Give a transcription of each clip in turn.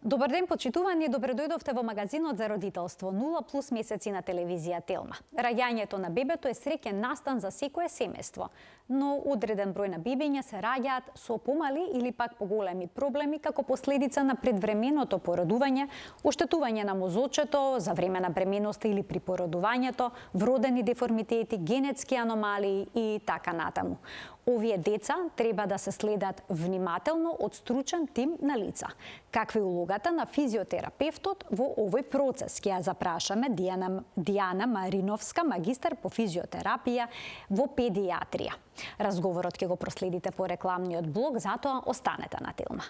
Добар ден, почитувани, добре дојдовте во магазинот за родителство 0+ месеци на телевизија Телма. Раѓањето на бебето е среќен настан за секое семејство, но одреден број на бебиња се раѓаат со помали или пак поголеми проблеми како последица на предвременото породување, оштетување на мозочето за време на бременоста или при породувањето, вродени деформитети, генетски аномалии и така натаму. Овие деца треба да се следат внимателно од стручен тим на лица. Каква е улогата на физиотерапевтот во овој процес? Ќе ја запрашаме Дијана Мариновска, магистар по физиотерапија во педијатрија. Разговорот ќе го проследите по рекламниот блок, затоа останете на Телма.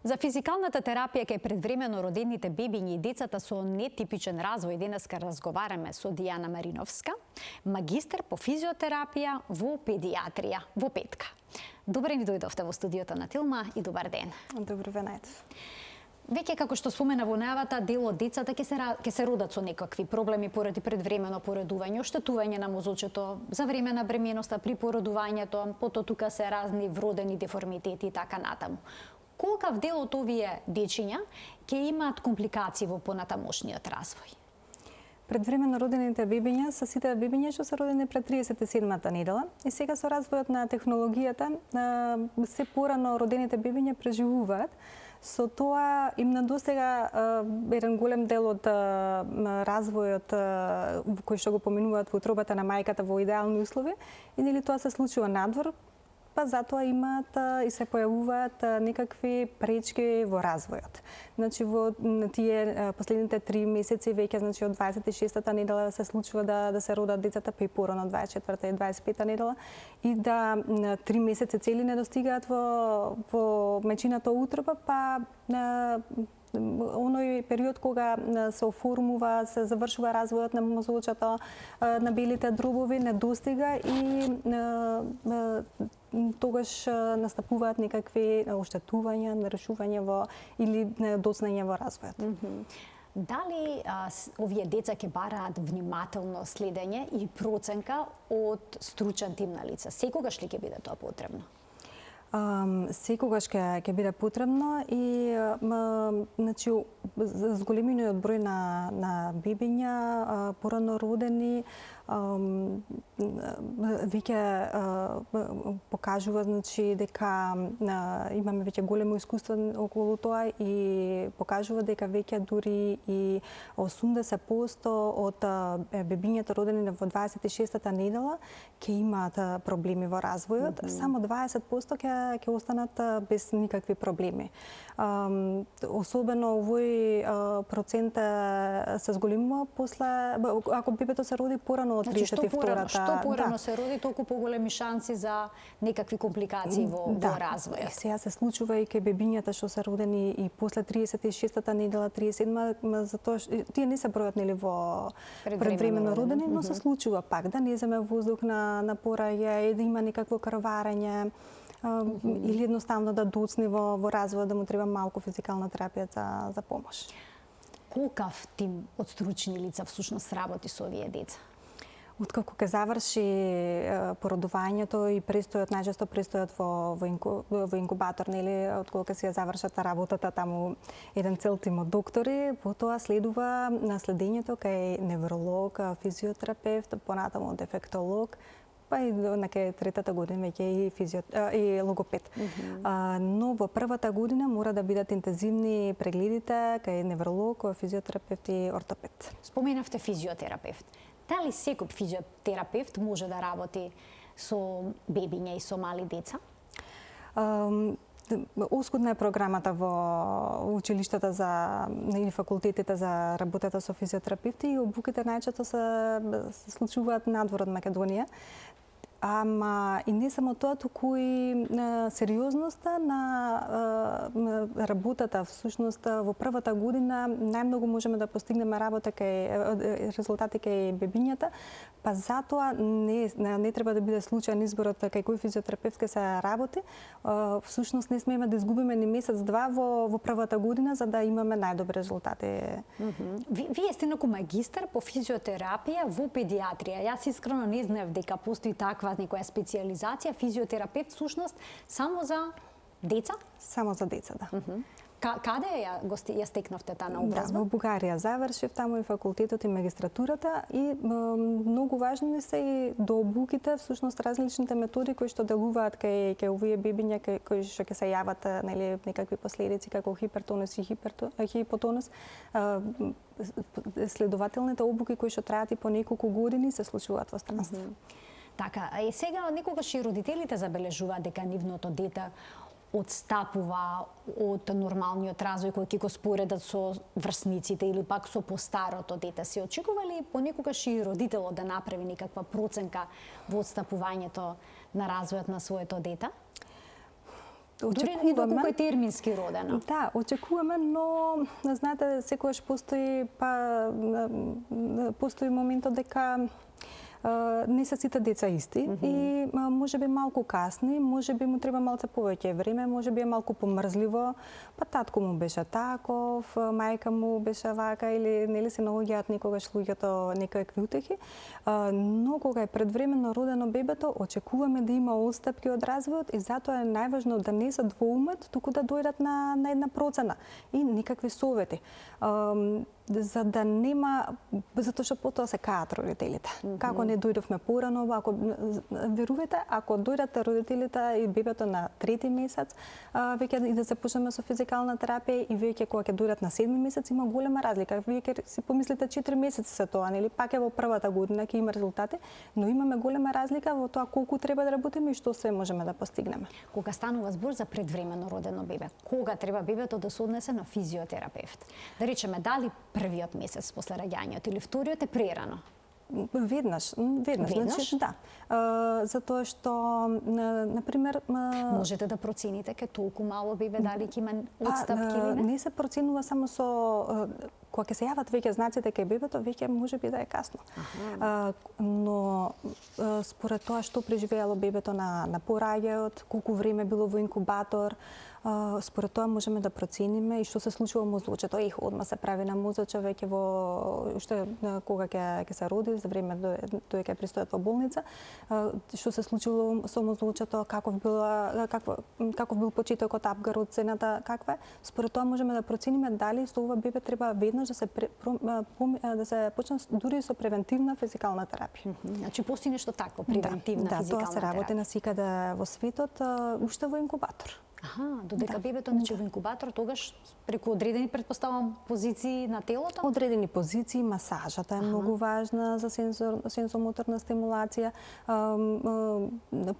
За физикалната терапија кај предвремено родените бебиња и децата со нетипичен развој денеска разговараме со Дијана Мариновска, магистар по физиотерапија во педијатрија во Петка. Добре ни дојдовте во студиото на Телма и добар ден. Добро ве најдов. Веќе како што спомена во најавата, дел од децата ќе се родат со некакви проблеми поради предвремено породување, оштетување на мозочето за време на бременоста, при породувањето, потоа тука се разни вродени деформитети и така натаму. Колкав дел од овие дечиња ќе имаат компликации во понатамошниот развој? Предвремено родените бебиња се сите бебиња што се родени пред 37-та недела и сега со развојот на технологијата се порано родените бебиња преживуваат. Со тоа им недостига еден голем дел од развојот кој што го поминуваат во утробата на мајката во идеални услови и нели тоа се случува надвор, па затоа имаат и се појавуваат некакви пречки во развојот. Значи во тие последните 3 месеци веќе, значи од 26-та недела се случува да се родат децата, па и порано 24-та и 25-та недела и да 3 месеци цели не достигаат во мечината утроба, па оној период кога се оформува, се завршува развојот на мозочето, на белите дробови, не достига и тогаш настапуваат некакви оштетувања, нарушувања или доцнање во развојот. Дали овие деца ќе бараат внимателно следење и проценка од стручен тим на лица? Секогаш ли ќе биде тоа потребно? Секогаш ќе биде потребно и значи зголемениот број на бебиња порано родени веќе покажува значи дека имаме веќе големо искуство околу тоа и покажува дека веќе дури и 80% од бебињата родени во 26-та недела ќе имаат проблеми во развојот, само 20% ќе останат без никакви проблеми. Особено овој процент се зголемува после ако бебето се роди порано од 32-та. Што порано се роди, толку поголеми шанси за некакви компликации во развојот. Сега се случува и кај бебињата што се родени и после 36-та недела, 37-та, затоа тие не се бројат нели во предвремено родени, но се случува пак да не земе воздух на пораѓај, да има некакво крварење или едноставно да доцне во развојот, да му треба малку физикална терапија за помош. Колкав тим од стручни лица всушност работи со овие деца? Откако ќе заврши породувањето и престојот, најчесто престојот во инкубатор, нели, откако се завршат работата таму еден цел тим од доктори, потоа следува наследењето кај невролог, физиотерапевт, понатаму дефектолог, па и на третата година веќе и логопед. Но во првата година мора да бидат интензивни прегледите кај невролог, физиотерапевт и ортопед. Споменавте физиотерапевт. Дали секој физиотерапевт може да работи со бебиња и со мали деца? Оскудна е програмата во училиштата или факултетите за работата со физиотерапевти и обуките најчесто се случуваат надвор од Македонија. Ама и не само тоа, туку и сериозноста на работата. Всушност, во првата година најмногу можеме да постигнеме резултати кај бебињата, па затоа не треба да биде случаен изборот кај кој физиотерапевт се работи. Всушност не смееме да изгубиме ни месец-два во првата година за да имаме најдобри резултати. Вие сте инаку магистар по физиотерапија во педијатрија. Јас искрено не знаев дека постои таква прават некоја специјализација, физиотерапевт всушност само за деца? Само за деца, да. Каде ја стекнавте таа Да, наобразба? во Бугарија завршив таму и факултетот и магистратурата и многу важни се и до обуките, всушност различните методи кои што делуваат кај овие бебиња кои што ќе се јават нели некакви последици како хипертонус и хипотонус. Следователните обуки кои што траат и по неколку години се случуваат во странство. Така, и сега некогаш и родителите забележуваат дека нивното дете одстапува од нормалниот развој кој ќе го споредат со врсниците или пак со постарото дете. Се очекува ли понекогаш и родителот да направи некаква проценка во одстапувањето на развојот на своето дете? Дури и доколку е термински родено. Да, очекуваме, но знаете, секогаш постои моментот дека не се сите деца исти и можеби малку касни, можеби му треба малце повеќе време, можеби е малку помрзливо, па татко му беше таков, мајка му беше вака или нели се наоѓаат некогаш луѓето некакви утехи, но кога е предвремено родено бебето, очекуваме да има отстапки од развојот и затоа е најважно да не се двоумат, туку да дојдат на една процена и некакви совети. За да нема, затоа што потоа се каат родителите. Како не дојдовме порано, ако верувате, ако дојдат родителите и бебето на 3-ти месец, веќе и да се почнеме со физикална терапија и веќе кога ќе дојдат на 7-ми месец има голема разлика. Вие ќе си помислите 4 месеци се тоа, нели? Пак е во првата година ќе има резултати, но имаме голема разлика во тоа колку треба да работиме и што се можеме да постигнеме. Кога станува збор за предвремено родено бебе, кога треба бебето да се однесе на физиотерапевт? Да речеме, дали првиот месец после раѓањето или вториот е прерано? Веднаш. Значи, да. Затоа што, например... Можете да процените ке толку мало бебе дали ќе има отстапки или не? Не се проценува само со... Кога ќе се јават веќе знаците кај бебето, веќе можеби да е касно. Но според тоа што преживеало бебето на пораѓајот, колку време било во инкубатор, според тоа можеме да процениме и што се случува во мозочето. Одма се прави на мозоче веќе уште кога ќе се роди, за време тој ќе престојат во болница, што се случило со мозочето, каков бил почетокот, апгарот, цената каква е. Според тоа можеме да процениме дали со ова бебе треба веднаш да се почне дури со превентивна физикална терапија. Значи постои нешто такво, превентивна физикална терапија. Да, тоа се работи насекаде во светот, уште во инкубатор. Додека бебето во инкубатор, тогаш преку одредени, предпоставам, позиции на телото? Одредени позиции, масажата е многу важна за сензомоторна стимулација,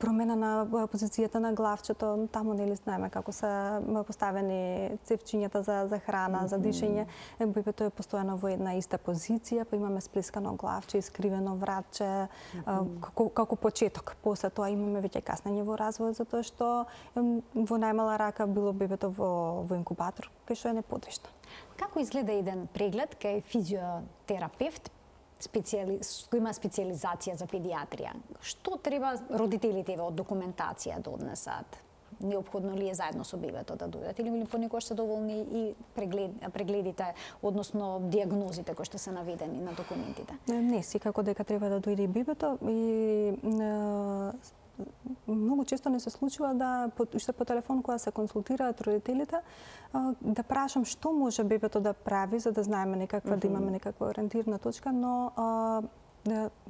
промена на позицијата на главчето, таму нели знаеме како се поставени цевчињата за храна, за дишење. Бебето е постојано во една иста позиција, па имаме сплескано главче, искривено вратче, како почеток. После тоа имаме веќе каснење во развојот, затоа што во најмала рака било бебето во инкубатор, кај што е неподвижно. Како изгледа еден преглед кај физиотерапевт кој има специјализација за педиатрија? Што треба родителите од документација да однесат? Неопходно ли е заедно со бебето да дојдат или понекогаш се доволни и прегледите, односно диагнозите кои што се наведени на документите? Не, секако дека треба да дојде и бебето и многу често не се случува да уште по телефон кога се консултираат родителите да прашам што може бебето да прави за да знаеме некаква да имаме некаква ориентирна точка, но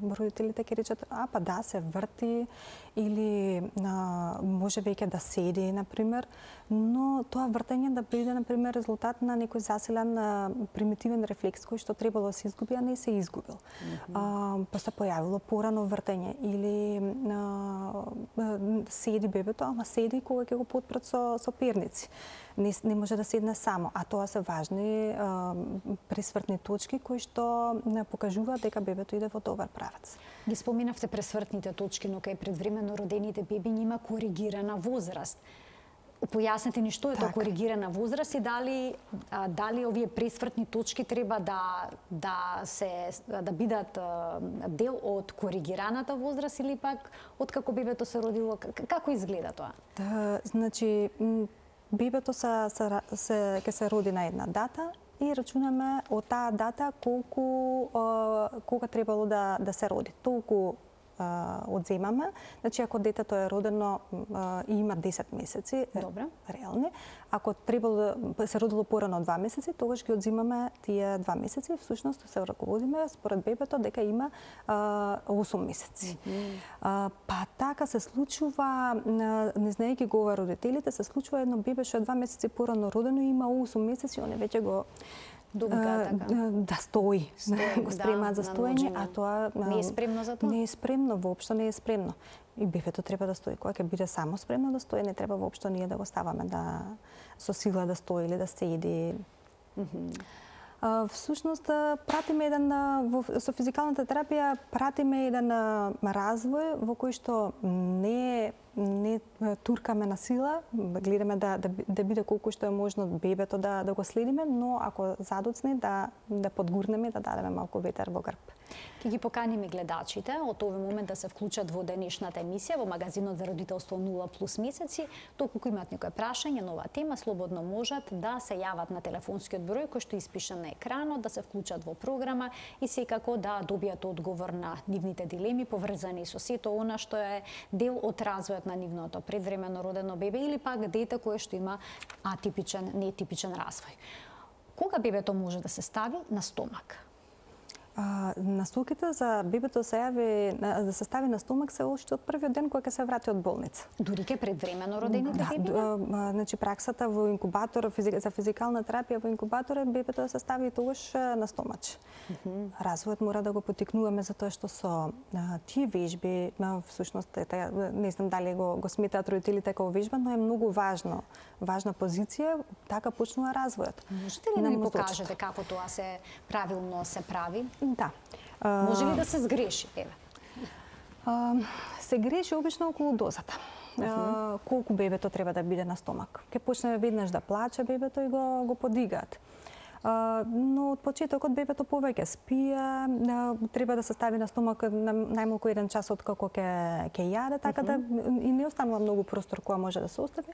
родителите ќе речат па да се врти или може веќе да седи например, но тоа вртење да биде например резултат на некој засилен примитивен рефлекс кој што требало да се изгуби, а не се изгубил. Па се појавило порано вртење или седи бебето, ама седи кога ќе го потпрат со перници. Не може да седне само, а тоа се важни пресвртни точки кои што покажуваат дека бебето иде во добар правец. Ги споминавте пресвртните точки, но кај предвремено родените бебиња има коригирана возраст. Појаснете ни што е тоа коригирана возраст и дали овие пресвртни точки треба да бидат дел од коригираната возраст или пак од како бебето се родило, како изгледа тоа? Значи бебето ќе се роди на една дата и рачунаме од таа дата кога требало да се роди. Толку одземаме. Значи, ако детето е родено и има 10 месеци, реални, ако требало да се родило порано од 2 месеци, тогаш ги одзимаме тие 2 месеци. Всушност се раководиме според бебето дека има 8 месеци. Па така се случува, не знаејќи го ова родителите, се случува едно бебе што е 2 месеци порано родено и има 8 месеци, они веќе го да стои, го спремаат за стоење, а тоа не е спремно за тоа? Не е спремно, воопшто не е спремно. И бебето треба да стои. Кога ќе биде само спремно да стои, не треба воопшто ние да го ставаме со сила да стои или да седи. Всушност пратиме со физикалната терапија пратиме еден развој во кој што не туркаме на сила, гледаме да биде колку што е можно бебето да го следиме, но ако задоцне да подгурнеме, да дадеме малку ветер во грб. Ќе ги поканиме гледачите од овој момент да се вклучат во денешната емисија во магазинот за родителство 0+ месеци. Доколку имаат некои прашања на оваа тема, слободно можат да се јават на телефонскиот број кој што е испишан на екранот, да се вклучат во програма и секако да добијат одговор на нивните дилеми поврзани со сето она што е дел од развојот на нивното предвремено родено бебе или пак дете кое што има атипичен, нетипичен развој. Кога бебето може да се стави на стомак? Насоките за бебето да се стави на стомак се уште од првиот ден кога ќе се врати од болница. Дури ке предвремено родените бебиња? Значи праксата во инкубатор за физикална терапија во инкубатор е бебето да се стави тогаш на стомач. Развојот мора да го потикнуваме за тоа што со тие вежби, всушност не знам дали го сметаат родителите како вежба, но е многу важна позиција, така почнува развојот. Можете ли да ни покажете како тоа правилно се прави? Да. Може ли да се сгреши? Се греши обично околу дозата. Колку бебето треба да биде на стомак. Ке почне веднаш да плаче бебето и го подигаат. Но од почетокот бебето повеќе спие, треба да се стави на стомак најмалку 1 час откако ќе јаде, така да и не останува многу простор која може да се остави.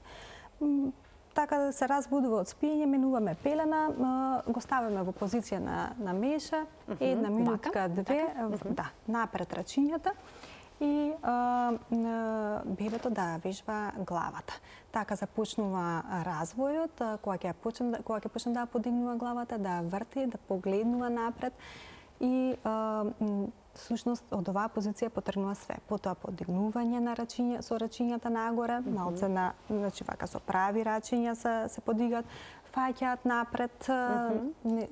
Така да се разбудува од спиење, менуваме пелена, го ставаме во позиција на меша, 1 минутка, 2, напред рачињата и бебето да вежба главата. Така започнува развојот, кога ќе почне да подигнува главата, да врти, да погледнува напред и всушност од оваа позиција потргнува све. Потоа подигнување на со рачињата нагоре, малце значи вака со прави рачиња се подигаат, фаќаат напред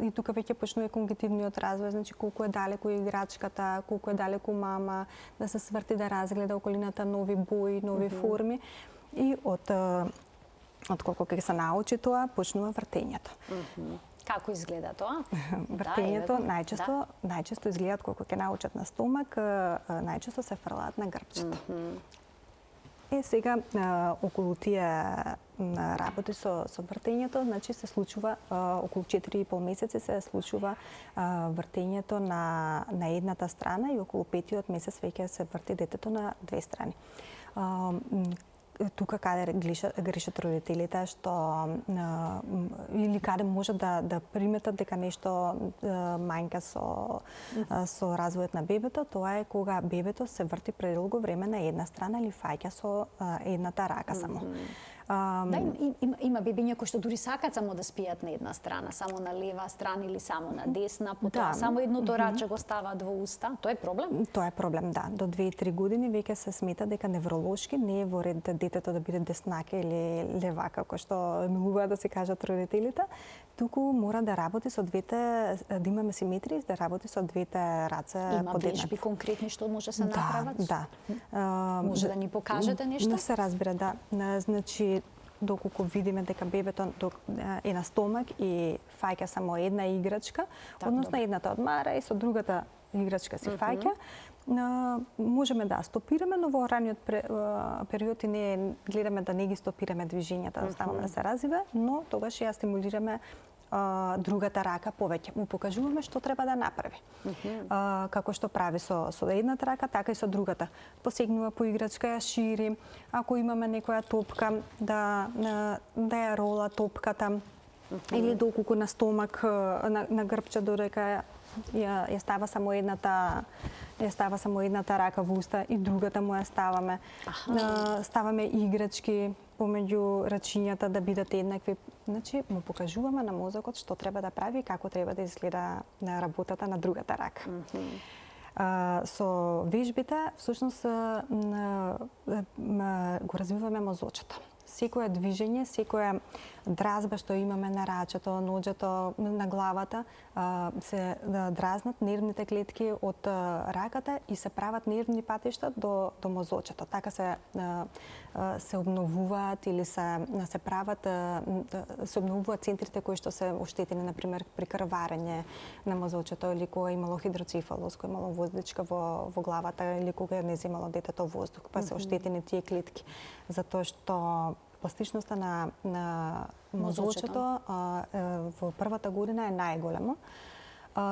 и тука веќе почнува когнитивниот развој, значи колку е далеку играчката, колку е далеку мама, да се сврти да разгледа околината нови бои, нови форми и од колку ќе се научи тоа, почнува вртењето. Како изгледа тоа? Вртењето најчесто изгледаат колку ќе научат на стомак, најчесто се фрлаат на грбчето. Сега околу тие работи со вртењето, значи се случува околу 4,5 месеци се случува вртењето на едната страна и околу 5-тиот месец веќе се врти детето на 2 страни. Тука каде грешат родителите што или каде можат да приметат дека нешто мањка со развојот на бебето, тоа е кога бебето се врти предолго време на една страна или фаќа со едната рака само. Има бебиња кои што дури сакаат само да спијат на една страна, само на лева страна или само на десна, потоа само едното раче го ставаат во уста. Тоа е проблем? Тоа е проблем, да. До 2-3 години веќе се смета дека невролошки не е во ред детето да биде деснаке или левака, како што милуваат да се кажат родителите, туку мора да работи со двете, да имаме симетрија, да работи со двете раце подеднакво. Има вежби конкретни што може се направат? Да. Може да ни покажете нешто? Не се разбира, да. Значи, доколку видиме дека бебето е на стомак и фаќа само една играчка, односно едната одмара и со другата играчка се фаќа, можеме да стопираме, но во раниот период и не гледаме да не ги стопираме движењата, да оставаме да се развива, но тогаш ја стимулираме другата рака повеќе. Му покажуваме што треба да направи. Како што прави со едната рака, така и со другата. Посегнува по играчка, ја шири. Ако имаме некоја топка, да ја рола топката. Или доколку на стомак, на грбче, додека ја става само едната ја става само едната рака во уста и другата му ја ставаме. Ставаме играчки помеѓу рачињата да бидат еднакви. Значи, му покажуваме на мозокот што треба да прави и како треба да изгледа на работата на другата рака. Со вежбите, всушност, го развиваме мозочето. Секое движење, секоја дразба што имаме на рачето, ноѓето, на главата, се дразнат нервните клетки од раката и се прават нервни патишта до мозочето. Така се обновуваат или се прават, се обновуваат центрите кои што се оштетени, например, при крварење на мозочето или кога имало хидроцефалоз, кога имало воздичка во главата или кога не земало детето воздух, па се оштетени тие клетки. Затоа што пластичноста на мозочето во првата година е најголемо.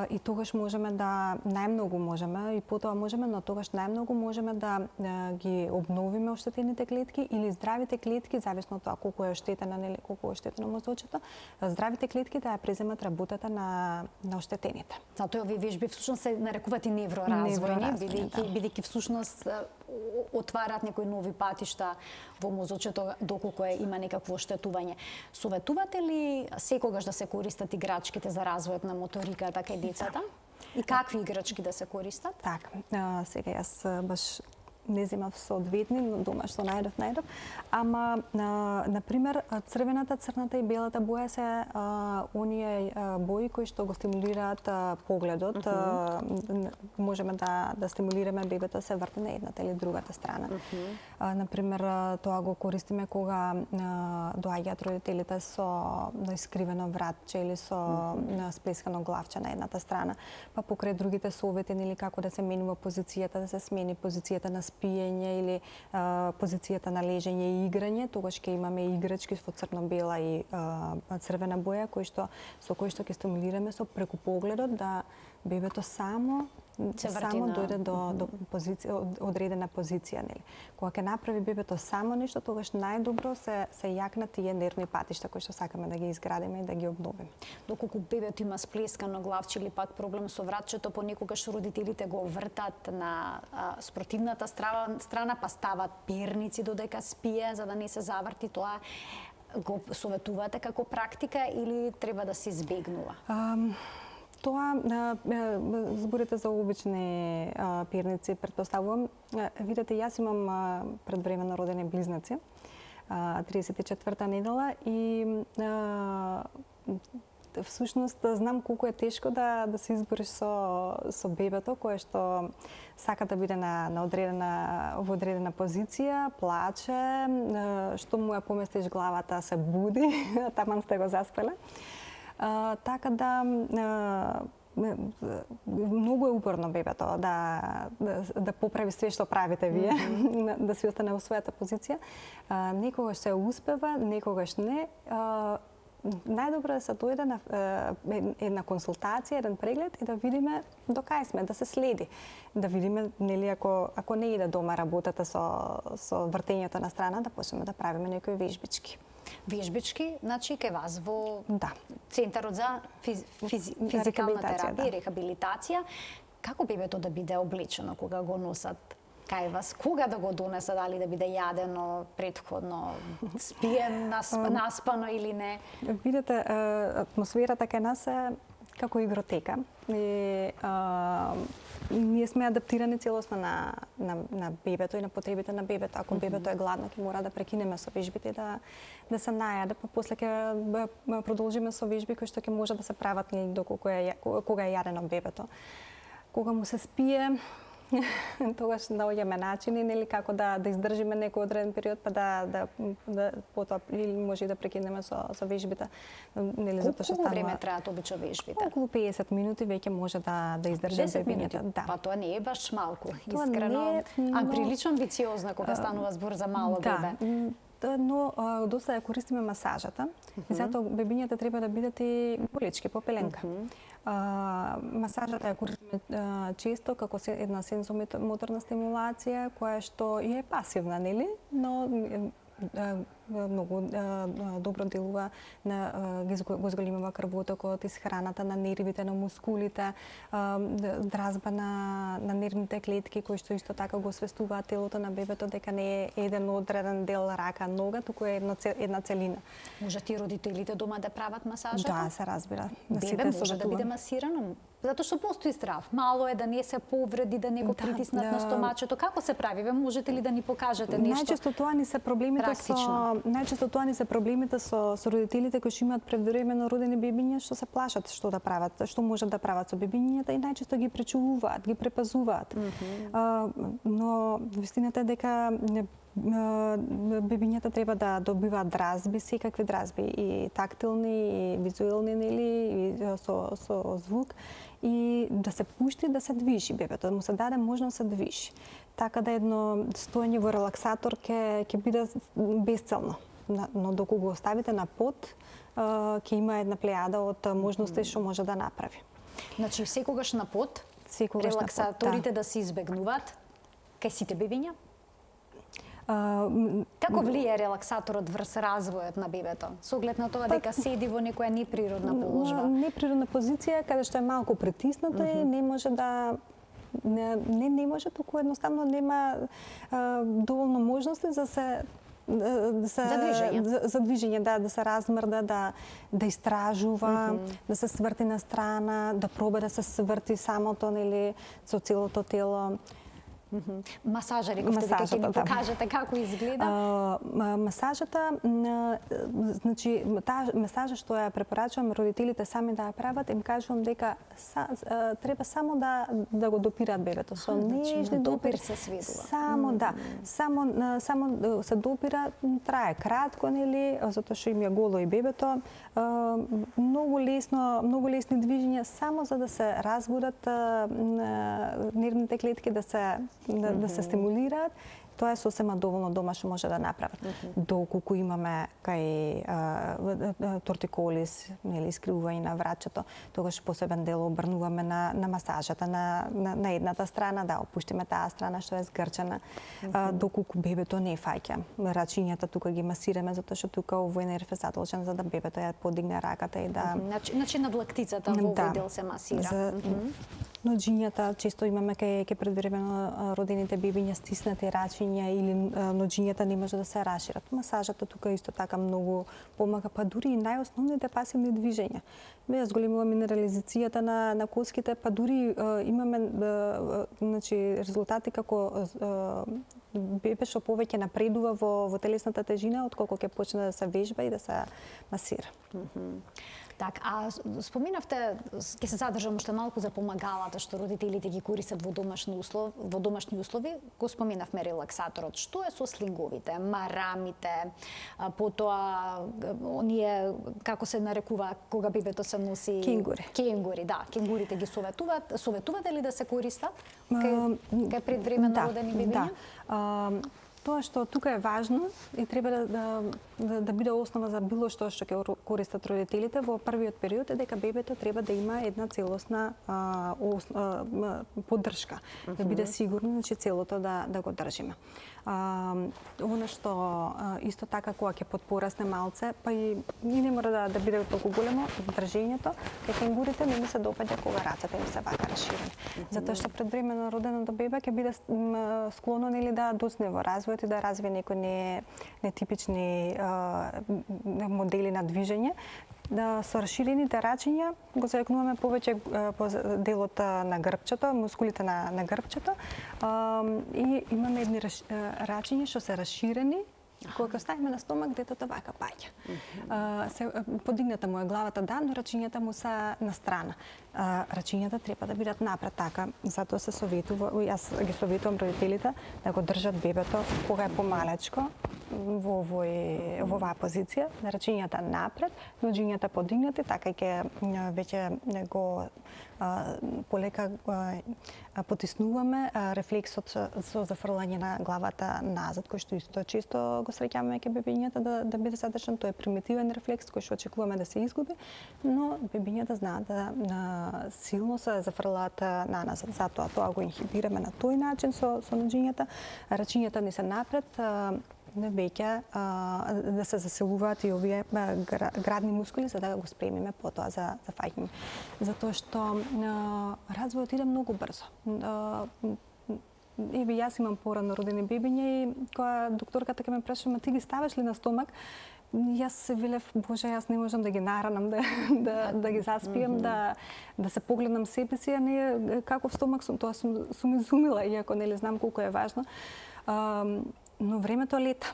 И тогаш можеме да најмногу можеме и потоа можеме, но тогаш најмногу можеме да ги обновиме оштетените клетки или здравите клетки, зависно од тоа колку е оштетено мозочето, здравите клетки да ја преземат работата на оштетените. Затоа овие вежби всушност се нарекуваат и невроразвојни, бидејќи всушност отвараат некои нови патишта во мозочето доколку има некакво оштетување. Советувате ли секогаш да се користат играчките за развојот на моториката кај децата? И какви играчки да се користат? Така, сега јас баш не земав соодветни, но дома што најдов, ама например црвената, црната и белата боја се оние бои кои што го стимулираат погледот. Можеме да стимулираме бебето се врти на едната или другата страна. Например, тоа го користиме кога доаѓаат родителите со искривено вратче или со сплескано главче на едната страна, па покрај другите совети или како да се менува позицијата, да се смени позицијата на спиење или позицијата на лежење и играње, тогаш ќе имаме играчки во црно-бела и црвена боја со кои што ќе стимулираме со преку погледот да бебето само дојде до одредена позиција, нели. Кога ќе направи бебето само нешто, тогаш најдобро се јакнат тие нервни патишта кои што сакаме да ги изградиме и да ги обновиме. Доколку бебето има сплескано главче или пак проблем со вратчето, понекогаш родителите го вртат на спротивната страна, па стават перници додека спие за да не се заврти тоа. Го советувате како практика или треба да се избегнува? Тоа, зборите за обични перници, претпоставувам. Видете, јас имам предвремено родени близнаци, 34-та недела и всушност знам колку е тешко да се избориш со бебето кое што сака да биде во одредена позиција, плаче, што му ја поместиш главата се буди, таман сте го заспеле. Така да многу е упорно бебето да поправи све што правите вие, да си остане во својата позиција. Некогаш се успева, некогаш не. Најдобро е да се дојде на една консултација, еден преглед и да видиме до кај сме, да се следи. Да видиме, нели, ако не иде дома работата со вртењето на страна, да почнеме да правиме некои вежбички. Вежбички, значи кај вас во Центарот за физикална терапија и рехабилитација. Како бебето да биде облечено кога го носат кај вас? Кога да го донесат, дали да биде јадено предходно, спиен, наспано или не? Видете, атмосферата кај нас е како игротека. Ние сме адаптирани целосно на бебето и на потребите на бебето. Ако бебето е гладно, ќе мора да прекинеме со вежбите да се најаде, па после ќе продолжиме со вежби кои што ќе може да се прават кога е јадено бебето. Кога му се спие, тогаш наоѓаме начини, нели, како да издржиме некој одреден период, па да потоа или може да прекинеме со вежбите, нели, затоа што станува. Колку време траат обично вежбите? Околу 50 минути веќе може да издржи бебињата. Да. Па тоа не е баш малку, искрено, а прилично амбициозно кога станува збор за мало бебе. Но доста ја користиме масажата и затоа бебињата треба да бидат и голечки, по пеленка. Масажата ја користиме често како една сензомоторна стимулација која што е пасивна, нели? Но многу добро делува го зголемува крвотокот, исхраната на нервите, на мускулите, дразба на нервните клетки кои што исто така го освестуваат телото на бебето дека не е еден одреден дел рака, нога, туку е една целина. Можат и родителите дома да прават масажата? Да, се разбира. Бебе може да биде масирано? Затоа што постои страв. Мало е да не се повреди, да не го притиснат на стомачето. Како се прави? Ве можете ли да ни покажете нешто? Најчесто тоа ни се проблемите со родителите кои што имаат предвремено родени бебиња, што се плашат што да прават, што можат да прават со бебињата и најчесто ги пречувуваат, ги препазуваат. Но вистината е дека бебињата треба да добиваат дразби, секакви дразби, и тактилни, и визуелни, нели, и со звук, и да се пушти да се движи бебето, да му се даде можност да се движи. Така да едно стоење во релаксатор ќе биде безцелно. Но доколку го оставите на под, ќе има една плејада од можности што може да направи. Значи секогаш на под, секогаш релаксаторите да се избегнуваат кај сите бебиња? Како влие релаксаторот врз развојот на бебето? Со оглед на тоа дека седи во некоја неприродна положба. Неприродна позиција каде што е малку притиснато и не може да не може, туку едноставно нема доволно можности за движење, да се размрда, да истражува, да се сврти на страна, да проба да се сврти самото, нели, со целото тело. Масажа, рековте дека ќе ни покажете како изгледа? Масажата, значи, таа масажа што ја препорачувам родителите сами да ја прават, им кажувам дека треба само да го допираат бебето со нежни допир се сведува. Само се допира, трае кратко, нели, затоа што им е голо и бебето. Многу лесни движења само за да се разбудат нервните клетки, да се стимулираат. Тоа е сосема доволно дома што може да направат. Доколку имаме кај тортиколис, нели, искривување на врачето, тогаш посебен дел обрнуваме на масажата на едната страна, да опуштиме таа страна што е згрчена. Доколку бебето не фаќа, рачињата тука ги масираме, затоа што тука овој нерв е задолжен за да бебето ја подигне раката и да... Значи над лактицата во овој дел се масира. Ноџињата, често имаме кај предвремено родените бебиња стиснати рачиња или ноџињата не може да се расшират. Масажата тука исто така многу помага, па дури и најосновните пасивни движења. Ја зголемува минерализацијата на коските, па дури имаме значи резултати како бебе што повеќе напредува во телесната тежина отколку ќе почне да се вежба и да се масира. Так, а споминавте, ќе се задржам уште малку за помагалата што родителите ги користат во домашни услови. Го споминавме релаксаторот. Што е со слинговите, марамите, потоа оние како се нарекува кога бебето се носи кенгури, да, кенгурите ги советувате ли да се користат кај предвремено родени бебиња? Да. Тоа што тука е важно и треба да биде основа за било што ќе користат родителите во првиот период е дека бебето треба да има една целосна поддршка, да биде сигурно, значи целото да го држиме. Она што исто така кога ќе подпорасне малце, па и не мора да биде толку големо држењето, кај кенгурите не ми се допаѓа кога рацете им се вака расширени. Затоа што предвремено роденото бебе ќе биде склоно, нели, да доцне во развојот и да развие некои нетипични модели на движење. Да со расширените рачиња го завекнуваме повеќе по делот на грбчето, мускулите на грбчето, и имаме едни рачиња што се расширени. Кога ставиме на стомак, детето вака паѓа. Подигната му е главата, да, но рачињата му се на страна. Рачињата треба да бидат напред, така. Затоа се советува, јас ги советувам родителите да го држат бебето кога е помалечко во оваа позиција, рачињата напред, ноџињата подигнати, така ќе веќе го полека потиснуваме рефлексот со зафрлање на главата назад, кој што исто често го среќаваме кај бебињата да биде задржан. Тој е примитивен рефлекс кој што очекуваме да се изгуби, но бебињата знаат да силно се зафрлаат на назад. Затоа тоа го инхибираме на тој начин со ноџињата. Рачињата ни се напред, веќе да се заселуваат и овие градни мускули за да го спремиме потоа за фаќање. Затоа што развојот иде многу брзо. Еве јас имам порано родени бебиња и кога докторката ќе ме прашува, ти ги ставаш ли на стомак? Јас се велев, боже, јас не можам да ги наранам, да ги заспием, да се погледнам себе си, а не каков стомак сум, тоа сум изумила, иако нели знам колку е важно. Но времето лета.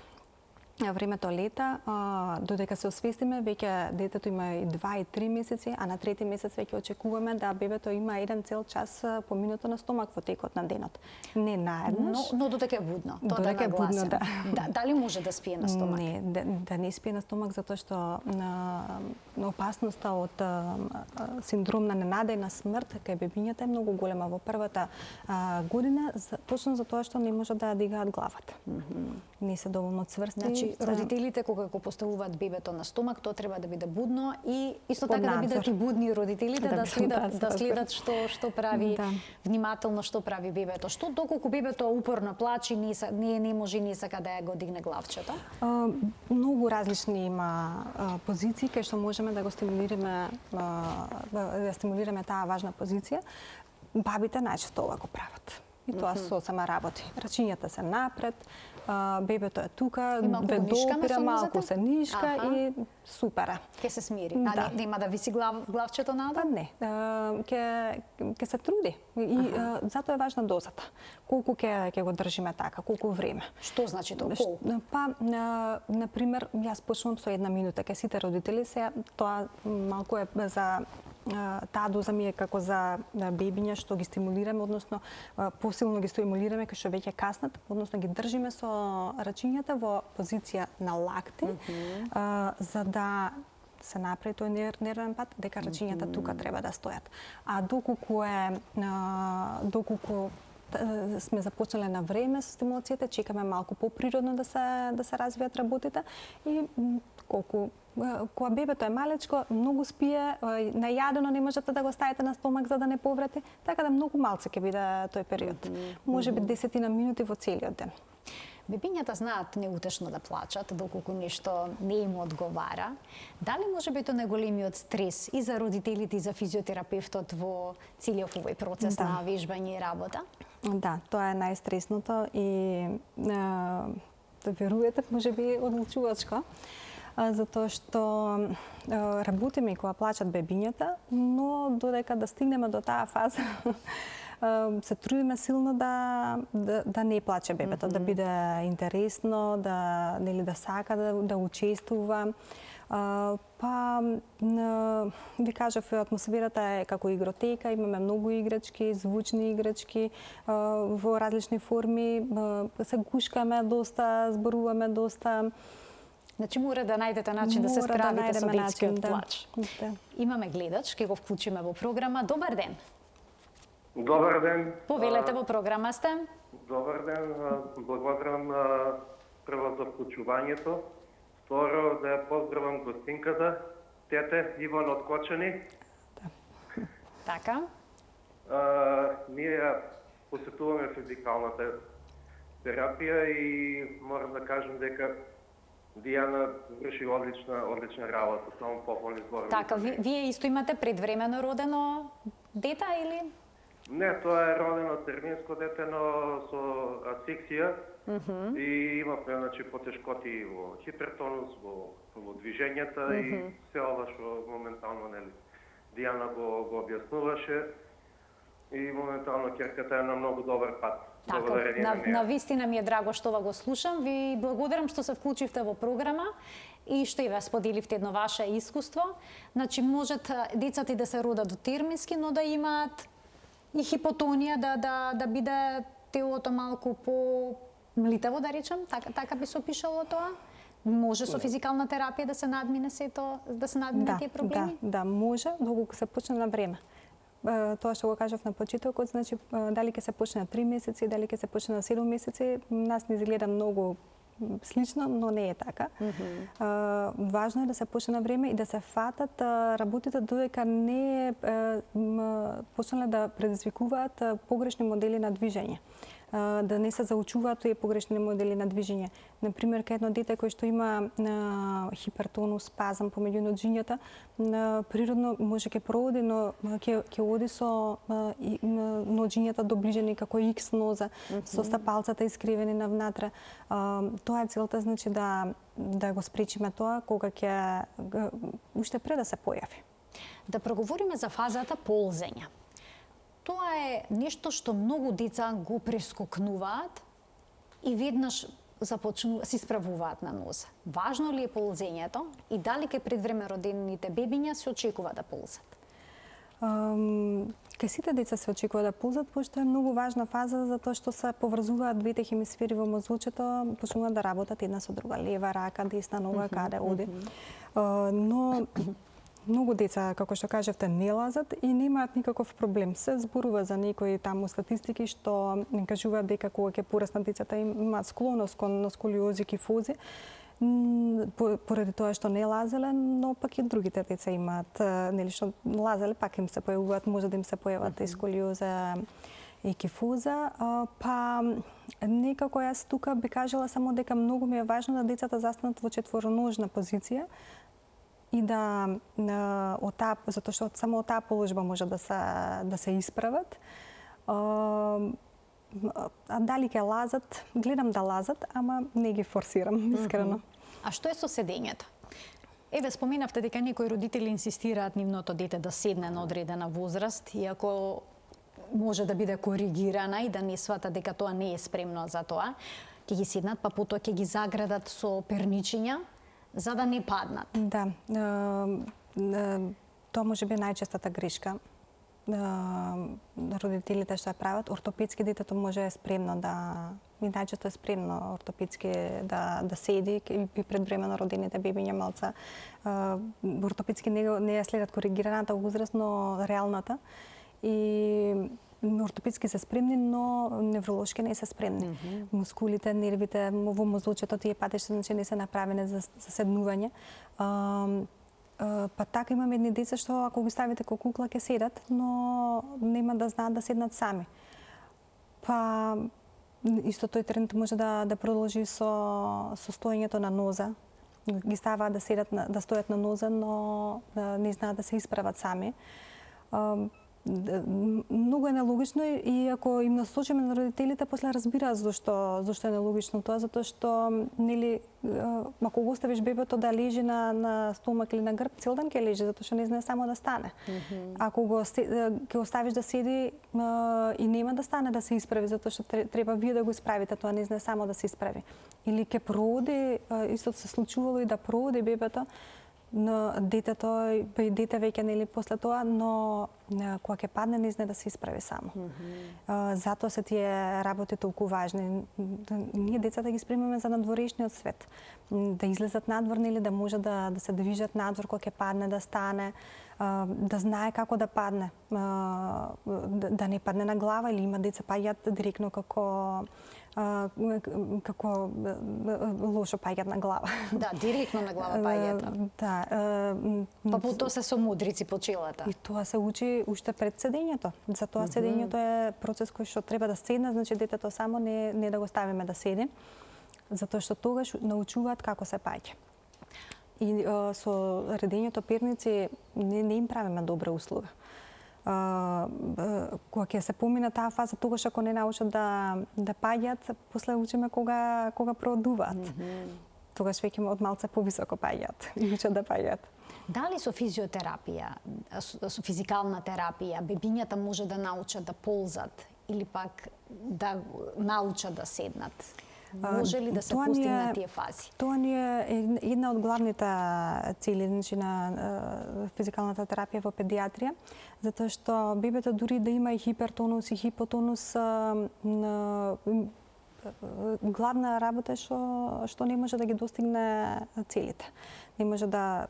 Додека се освестиме, веќе детето има и 2 и 3 месеци, а на 3ти месец веќе очекуваме да бебето има 1 цел час поминато на стомак во текот на денот. Не наеднаш. Но додека е будно, тоа додека да нагласим. да. Дали може да спие на стомак? Не, да не спие на стомак затоа што на опасноста од синдром на ненада и на смрт кај бебињата е многу голема во првата година, точно затоа што не можат да дигаат главата. Не се доволно цврсти. Значи, родителите кога го поставуваат бебето на стомак, тоа треба да биде будно и исто така да бидат и будни родителите да следат што прави внимателно што прави бебето. Што доколку бебето упорно плачи, не може ни сака да го дигне главчето? Многу различни има позиции кај што можеме да го стимулираме таа важна позиција. Бабите најчесто ова го прават. И тоа сосема работи. Рачињата се напред, бебето е тука, ве допира, малку се нишка и супера. Ке се смири. Нема да виси главчето надолу? Па не. Ке се труди. И затоа е важна дозата. Колку ќе го држиме така, колку време. Што значи тоа? Колку? Па, на пример, јас почнувам со 1 минута, ке сите родители се, тоа малку е за таа доза ми е како за бебиња што ги стимулираме, односно посилно ги стимулираме кај што веќе каснат, односно ги држиме со рачињата во позиција на лакти, за да се направи тој нервен пат дека рачињата тука треба да стојат. А доколку сме започнале на време со стимулацијата, чекаме малку поприродно да се развијат работите и кога бебето е малечко, многу спие, најадено не можете да го ставите на стомак за да не поврети, така да многу малце ќе биде тој период. Може би 10 минути во целиот ден. Бебињата знаат неутешно да плачат, доколку нешто не им одговара. Дали може би тоа најголемиот стрес и за родителите и за физиотерапевтот во целиот овој процес на вежбање и работа? Да, тоа е најстресното и веруете, може би одлучувачко, затоа што работиме кога плачат бебињата, но додека да стигнеме до таа фаза, се трудиме силно да не плаче бебето, да биде интересно, да сака да учествува. Па, ви кажав, атмосферата е како игротека, имаме многу играчки, звучни играчки во различни форми, се гушкаме доста, зборуваме доста. Значи мора да најдете начин да се справите со детскиот плач. Имаме гледач, ќе го вклучиме во програма. Добар ден. Добар ден. Повелете во програма сте. Добар ден. Благодарам прво за вклучувањето. Второ, да ја поздравам гостинката, тете Иван од Кочани. Така. Ние посетуваме физикалната терапија и морам да кажем дека Дијана врши одлична работа, само похвални зборови. Така, вие исто имате предвремено родено дете или? Не, тоа е родено терминско дете, но со асфиксија и имавме потешкоти во хипертонус, во движењата и се ова што моментално Дијана го објаснуваше и моментално ќерката е на многу добар пат. Така, на вистина ми е драго што ова го слушам. Ви благодарам што се вклучивте во програма и што и ве споделивте едно ваше искуство. Значи, можат децата да се родат термински, но да имаат и хипотонија, да биде телото малку по-млитаво, да речем, така би се опишало тоа? Може со физикална терапија да се надмине тие проблеми? Да, може, доколку се почне на време. Тоа што го кажав на почетокот, значи дали ќе се почне на 3 месеци, дали ќе се почне на 7 месеци, нас не изгледа многу слично, но не е така. Важно е да се почне на време и да се фатат работите додека не почнале да предизвикуваат погрешни модели на движење. да не се заучуваат тие погрешни модели на движење. Например, кај едно дете кое што има хипертонус, спазам помеѓу ноџињата, природно може ќе проводи, но ќе оди со ноџињата доближени како X ноза, со стапалцата искривени навнатре. Тоа е целта, значи да го спречиме тоа кога ќе уште пред да се појави. Да проговориме за фазата ползење. Тоа е нешто што многу деца го прескокнуваат и веднаш се исправуваат на ноза. Важно ли е ползењето и дали кај предвреме родените бебиња се очекува да ползат? Кај сите деца се очекува да ползат, пошто е многу важна фаза затоа што се поврзуваат двете хемисфери во мозочето, почнуваат да работат една со друга, лева рака, десна нога, каде оди. Но многу деца, како што кажавте, не лазат и немаат никаков проблем. Се зборува за некои таму статистики што кажуваат дека кога ќе пораснат децата имаат склоност кон сколиози, кифози, поради тоа што не лазеле, но пак и другите деца имаат, нели што лазеле, пак им се појавуваат, може да им се појават и сколиоза и кифоза, па некако јас тука би кажала само дека многу ми е важно да децата застанат во четвороножна позиција и затоа што само од таа положба може да се исправат. А дали ќе лазат, гледам да лазат, ама не ги форсирам, искрено. А што е со седењето? Еве, споменавте дека некои родители инсистираат нивното дете да седне на одредена возраст, иако може да биде коригирана и да не свата дека тоа не е спремно за тоа, ќе ги седнат, па потоа ќе ги заградат со перничиња, за да не паднат. Да, тоа може би најчестата грешка. Родителите што ја прават, ортопедски детето може е спремно и најчесто е спремно ортопедски да седи и предвремено родените бебиња малца ортопедски не ја следат коригираната возраст, но реалната. И ортопедски се спремни, но невролошки не се спремни. Мускулите, нервите во мозочето, тие патишта значи не се направени за седнување. Па така имаме едни деца што ако ги ставите ко кукла ќе седат, но нема да знаат да седнат сами. Па исто тој тренд може да продолжи со стоењето на ноза. Ги ставаат да седат да стојат на ноза, но не знаат да се исправат сами. Многу е нелогично и ако им насочиме на родителите, после разбираат зошто е нелогично тоа, затоа што нели ако го оставиш бебето да лежи на стомак или на грб, цел ден ќе лежи затоа што не знае само да стане. Ако ќе оставиш да седи и нема да стане да се исправи затоа што треба вие да го исправите, тоа не знае само да се исправи. Или ќе прооди, исто се случувало и да прооди бебето, но детето, па и дете веќе нели после тоа, но кога ќе падне не знае да се исправи само. Затоа се тие работи толку важни. Ние децата ги спремаме за надворешниот свет. Да излезат надвор, нели да може да се движат надвор кога ќе падне, да стане, да знае како да падне, да не падне на глава, или има деца паѓаат директно како лошо паѓаат на глава. Да, директно на глава паѓаат. Да. Па потоа се со мудрици по челата. И тоа се учи уште пред седењето. Затоа седењето е процес кој што треба да седне, значи детето само не да го ставиме да седи, затоа што тогаш научуваат како се паѓа. И со редењето перници не им правиме добра услуга. Кога ќе се помине таа фаза, тогаш ако не научат да паѓаат, после учиме кога продуваат. Тогаш веќе од малце повисоко паѓаат и учат да паѓаат. Дали со физиотерапија, со физикална терапија, бебињата може да научат да ползат или пак да научат да седнат? Може ли да се постигнат тие фази? Тоа ни е една од главните цели на физикалната терапија во педиатрија, затоа што бебето дури да има и хипертонус и хипотонус, главна работа е што не може да ги достигне целите. Не може да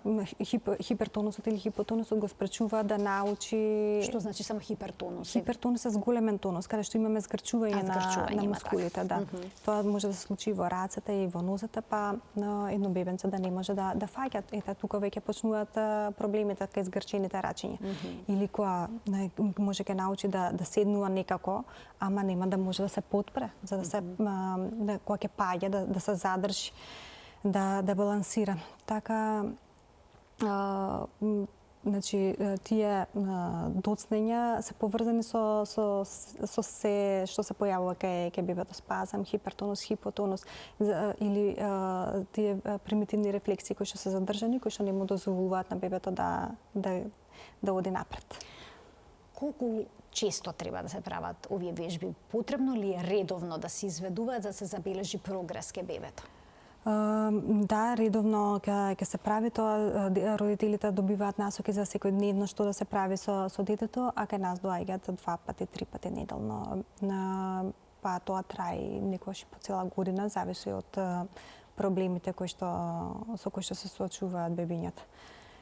хипертонусот или хипотонусот го спречува да научи. Што значи само хипертонус? Хипертонус е зголемен тонус, каде што имаме згрчување на мускулите, да. Тоа може да се случи во рацете и во нозете, па едно бебенце да не може да фаќа. Ета тука веќе почнуваат проблемите кај згрчените рачиња. Или кога може ќе научи да седнува некако, ама нема да може да се потпре, за да се кога ќе паѓа да се задржи, да балансира. Така значи тие доцнења се поврзани со се што се појавува кај бебето: спазам, хипертонус, хипотонус или тие примитивни рефлекси кои што се задржани, кои што не му дозволуваат на бебето да оди напред. Колку често треба да се прават овие вежби? Потребно ли е редовно да се изведуваат за да се забележи прогрес кај бебето? Да, редовно ќе се прави тоа. Родителите добиваат насоки за секојдневно што да се прави со детето, а кај нас доаѓаат 2 пати, 3 пати неделно. Па тоа трае некогаш по цела година, зависи од проблемите со кои што се соочуваат бебињата.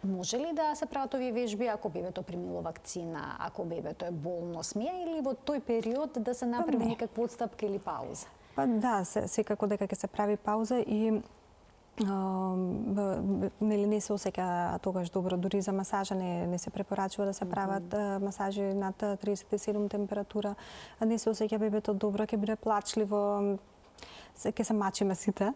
Може ли да се прават овие вежби ако бебето примило вакцина, ако бебето е болно смија, или во тој период да се направи некаква отстапка или пауза? Па да, секако дека ќе се прави пауза и не се осеќа тогаш добро, дури за масажа не се препорачува да се прават масажи над 37 температура, не се осеќа бебето добро, ќе биде плачливо, ќе се мачиме сите.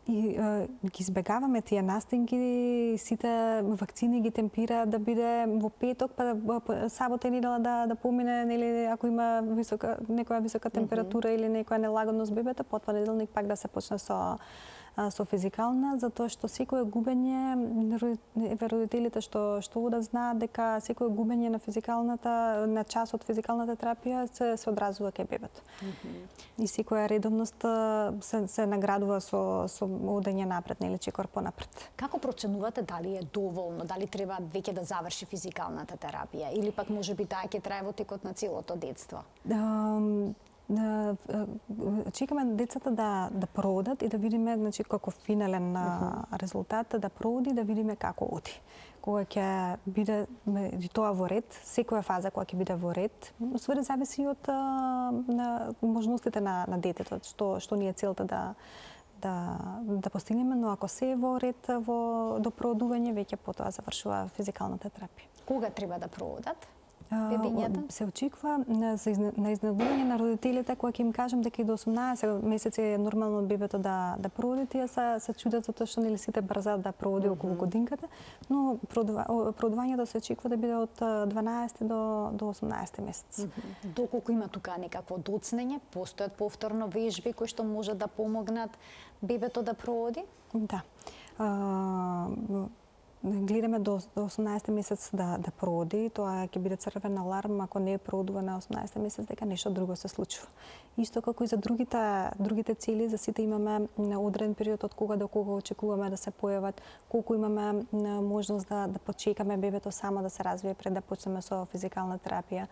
И ги избегаваме тие настинки, сите вакцини ги темпираат да биде во петок, па сабота и недела да помине, нели, ако има некоја висока температура или некоја нелагодност бебето, потоа неделник пак да се почне со физикална, затоа што секое губење, родителите што одат знаат дека секое губење на час од физикалната терапија се одразува кај бебето. И секоја редовност се наградува со одење напред, нели, чекор понапред. Како проценувате дали е доволно, дали треба веќе да заврши физикалната терапија или пак можеби таа ќе трае во текот на целото детство? Чекаме децата да проодат и да видиме, значи, како финален резултат, да прооди, да видиме како оди. Кога ќе биде и тоа во ред, секоја фаза кога ќе биде во ред, све зависи од можностите на детето, што ни е целта да постигнеме, но ако се е во ред до проодување, веќе потоа завршува физикалната терапија. Кога треба да проодат бебињата? Се очекува на изненадување на родителите кога ќе им кажам дека и до 18 месеци е нормално бебето да прооди, тие се чудат затоа што нели сите брзаат да прооди околу годинката, но проодувањето се очекува да биде од 12 до 18 месец. Доколку има тука некакво доцнење, постојат повторно вежби кои што можат да помогнат бебето да прооди? Да. Гледаме до 18 месец да прооди, тоа ќе биде црвен аларм ако не е проодува на 18 месец дека нешто друго се случува. Исто како и за другите цели, за сите имаме одреден период од кога до кога очекуваме да се појават, колку имаме можност да почекаме бебето само да се развие пред да почнеме со физикална терапија.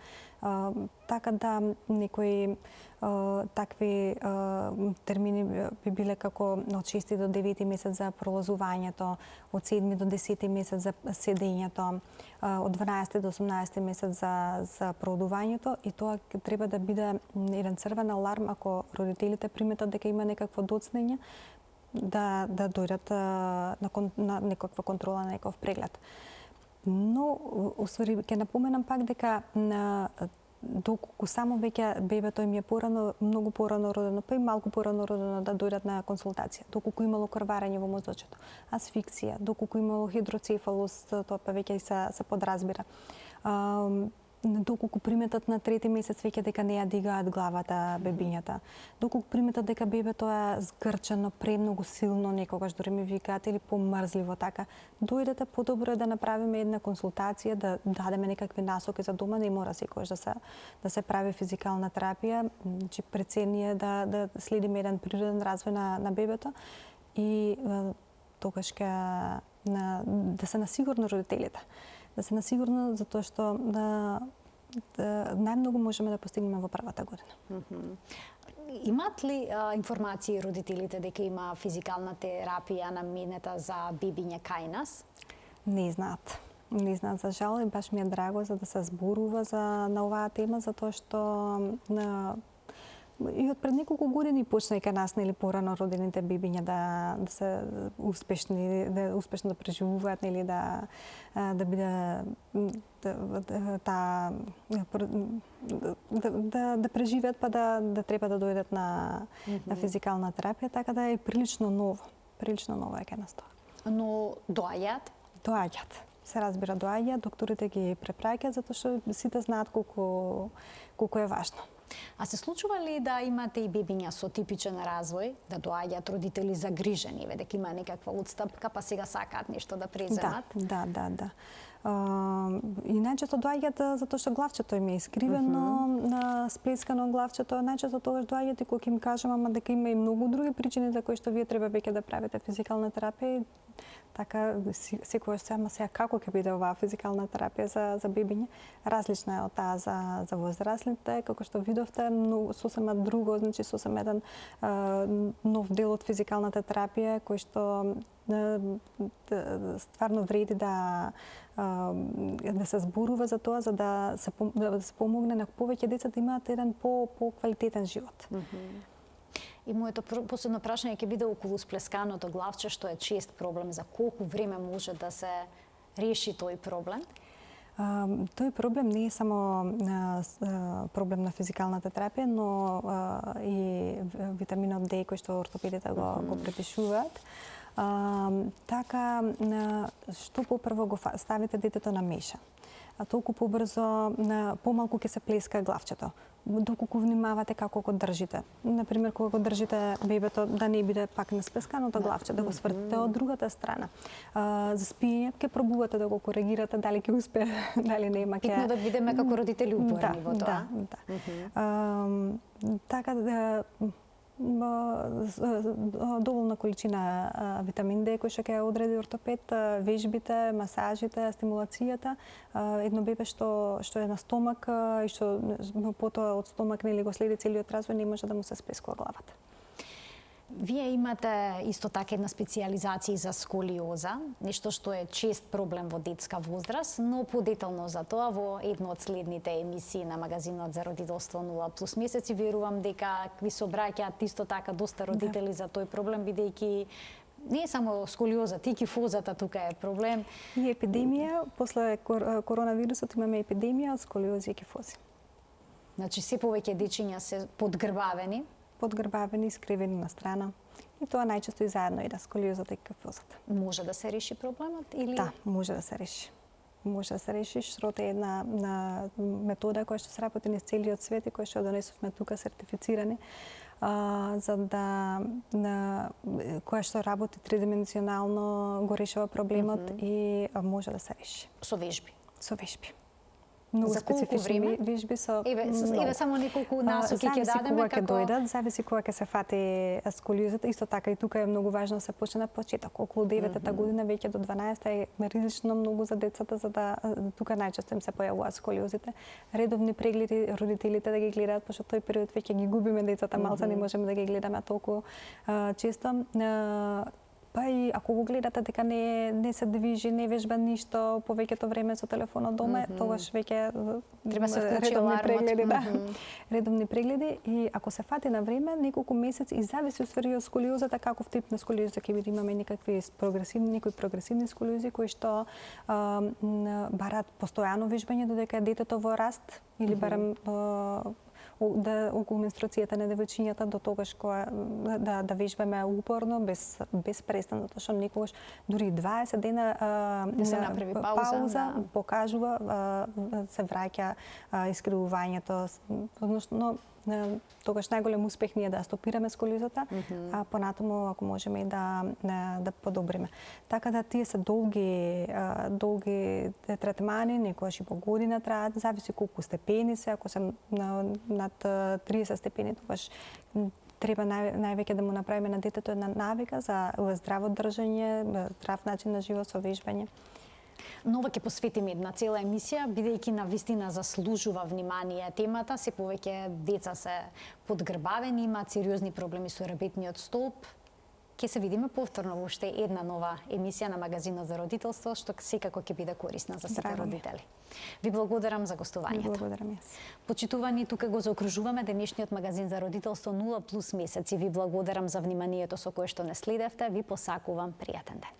Така да некои такви термини би биле како од 6 до 9 месец за пролазувањето, од 7 до 10 месец за седењето, од 12 до 18 месец за проодувањето, и тоа треба да биде еден црвен аларм ако родителите приметат дека има некакво доцнење, да дојдат на некаква контрола, на некаков преглед. Но, усвари, ќе напоменам пак дека доколку само веќе бебето им е многу порано родено, па и малку порано родено да дојдат на консултација, доколку имало крварење во мозочето, асфиксија, доколку имало хидроцефалус, тоа па веќе се подразбира. Доколку приметат на 3 месец веќе дека не ја дигаат главата бебињата, доколку приметат дека бебето е згрчено премногу силно, некогаш дори ми викаат, или помрзливо, така, дојдете, подобро е да направиме една консултација, да дадеме некакви насоки за дома, не мора секогаш да се прави физикална терапија, значи преценија да следиме еден природен развој на бебето и тогаш да се насигурно родителите. Да се насигурно затоа што најмногу можеме да постигнеме во првата година. Имаат ли информации родителите дека има физикална терапија наменета за бебиња кај нас? Не знаат. Не знаат за жал и баш ми е драго за да се зборува на оваа тема, затоа што и од пред неколку години почна и кај нас нели порано родените бебиња да се успешни, успешно да преживуваат нели да биде да преживеат па да треба да дојдат на физикална терапија, така да е прилично ново е кај нас тоа. Но доаѓаат? Доаѓаат. Се разбира, доаѓаат, докторите ги препраќаат затоа што сите знаат колку е важно. А се случува ли да имате и бебиња со типичен развој, да доаѓаат родители загрижени, дека има некаква отстапка, па сега сакаат нешто да преземат? Да. И најчесто доаѓаат затоа што главчето им е искривено, сплескано главчето. Најчесто тогаш доаѓаат и кога им кажам ама дека има и многу други причини за кои што вие треба веќе да правите физикална терапија. Така секогаш сега како ќе биде оваа физикална терапија за бебиња, различна е од таа за возраслите, како што видовте, сосема друго, значи сосема еден нов дел од физикалната терапија кој што стварно вреди да се зборува за тоа, за да се помогне на повеќе деца да имаат еден по-квалитетен живот. И моето последно прашање ќе биде околу сплесканото главче, што е чест проблем. За колку време може да се реши тој проблем? Тој проблем не е само проблем на физикалната терапија, но и витаминот D кој што ортопедите го препишуваат. Така, што попрво го ставите детето на меша. Толку побрзо, помалку ќе се плеска главчето. Доколку внимавате како го држите. Например, кога го држите бебето да не биде пак на сплесканото главче, да го свртите од другата страна. За спиење ќе пробувате да го коригирате, дали ќе успее, дали нема ќе. Битно да бидеме како родители упорни во тоа. Така да доволна количина витамин D кој што ќе одреди ортопед, вежбите, масажите, стимулацијата. Едно бебе што е на стомак и што потоа од стомак нели го следи целиот развој, не може да му се сплескува главата. Вие имате исто така една специјализација за сколиоза, нешто што е чест проблем во детска возраст, но подетално за тоа во едно од следните емисии на магазинот за родителство 0+ месеци верувам дека ви се обраќаат исто така доста родители за тој проблем, бидејќи не е само сколиоза, и кифозата тука е проблем. И епидемија, после коронавирусот имаме епидемија од сколиози и кифози. Значи се повеќе дечиња се подгрбавени, искривени на страна. И тоа најчесто и заедно иде сколиозата и кифозата. Може да се реши проблемот или? Да, може да се реши. Може да се реши, шрот е една метода која што се работи низ целиот свет и која што донесовме тука сертифицирани, за да која што работи тридименционално, го решава проблемот и може да се реши. Со вежби. Многу за колку време? Вежби со Еве само неколку насоки ќе дадеме како дојдат, зависи кога ќе се фати сколиозата. Исто така и тука е многу важно да се почне на почеток. Околу 9-та година веќе до 12-та е ризично многу за децата, за да тука најчесто им се појавуваат сколиозите. Редовни прегледи родителите да ги гледаат, пошто тој период веќе ги губиме децата, малце не можеме да ги гледаме толку често. Па и ако го гледате дека не се движи, не вежба ништо повеќето време со телефонот дома, тогаш веќе треба се вклучи редовни прегледи, алармот. Редовни прегледи и ако се фати на време, неколку месеци и зависи од сколиозата, каков тип на сколиоза ќе биде, имаме некои прогресивни сколиози кои што бараат постојано вежбање додека детето во раст или барем да околу менструацијата на девојчињата до тогаш кога да вежбаме упорно без престан, затоа што никогаш дури 20 дена да се направи пауза покажува се враќа искривувањето, односно тогаш најголем успех ние да стопираме сколиозата, а понатаму ако можеме и да подобриме. Така да тие се долги третмани, некогаш и по година траат, зависи колку степени се, ако се над 30 степени, тогаш треба највеќе да му направиме на детето една навика за здраво држање, здрав начин на живот со вежбање. Но ова ќе посветиме една цела емисија, бидејќи на вистина заслужува внимание темата, се повеќе деца се подгрбавени, имаат сериозни проблеми со ребетниот столб. Ќе се видиме повторно во уште една нова емисија на Магазинот за родителство, што секако ќе биде корисна за сите родители. Ви благодарам за гостувањето. Ви благодарам јас. Почитувани, тука го заокружуваме денешниот Магазин за родителство 0+ месеци. Ви благодарам за вниманието со кое што не следевте. Ви посакувам пријатен ден.